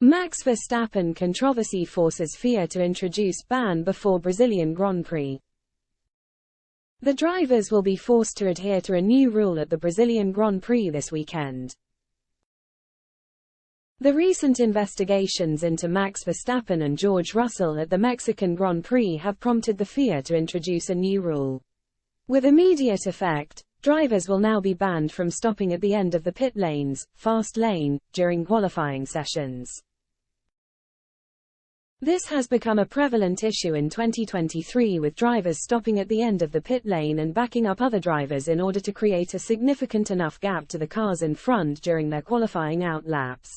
Max Verstappen controversy forces FIA to introduce ban before Brazilian Grand Prix. The drivers will be forced to adhere to a new rule at the Brazilian Grand Prix this weekend. The recent investigations into Max Verstappen and George Russell at the Mexican Grand Prix have prompted the FIA to introduce a new rule. With immediate effect, drivers will now be banned from stopping at the end of the pit lanes, fast lane, during qualifying sessions. This has become a prevalent issue in 2023, with drivers stopping at the end of the pit lane and backing up other drivers in order to create a significant enough gap to the cars in front during their qualifying out laps.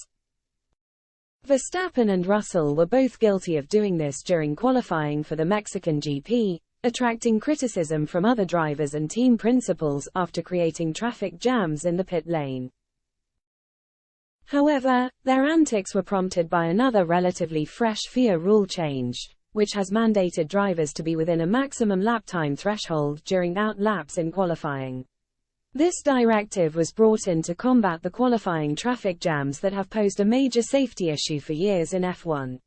Verstappen and Russell were both guilty of doing this during qualifying for the Mexican GP, attracting criticism from other drivers and team principals after creating traffic jams in the pit lane. However, their antics were prompted by another relatively fresh FIA rule change, which has mandated drivers to be within a maximum lap time threshold during out laps in qualifying. This directive was brought in to combat the qualifying traffic jams that have posed a major safety issue for years in F1.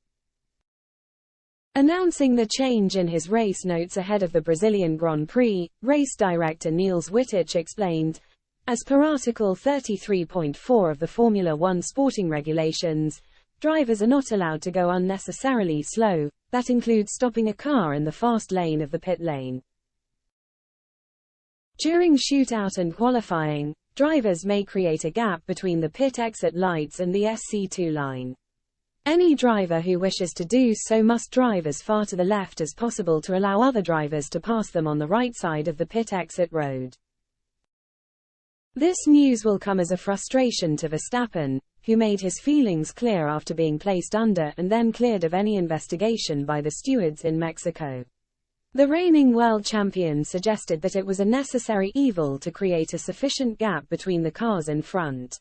Announcing the change in his race notes ahead of the Brazilian Grand Prix, race director Niels Wittich explained, "As per Article 33.4 of the Formula 1 sporting regulations, drivers are not allowed to go unnecessarily slow. That includes stopping a car in the fast lane of the pit lane. During shootout and qualifying, drivers may create a gap between the pit exit lights and the SC2 line. Any driver who wishes to do so must drive as far to the left as possible to allow other drivers to pass them on the right side of the pit exit road." This news will come as a frustration to Verstappen, who made his feelings clear after being placed under and then cleared of any investigation by the stewards in Mexico. The reigning world champion suggested that it was a necessary evil to create a sufficient gap between the cars in front.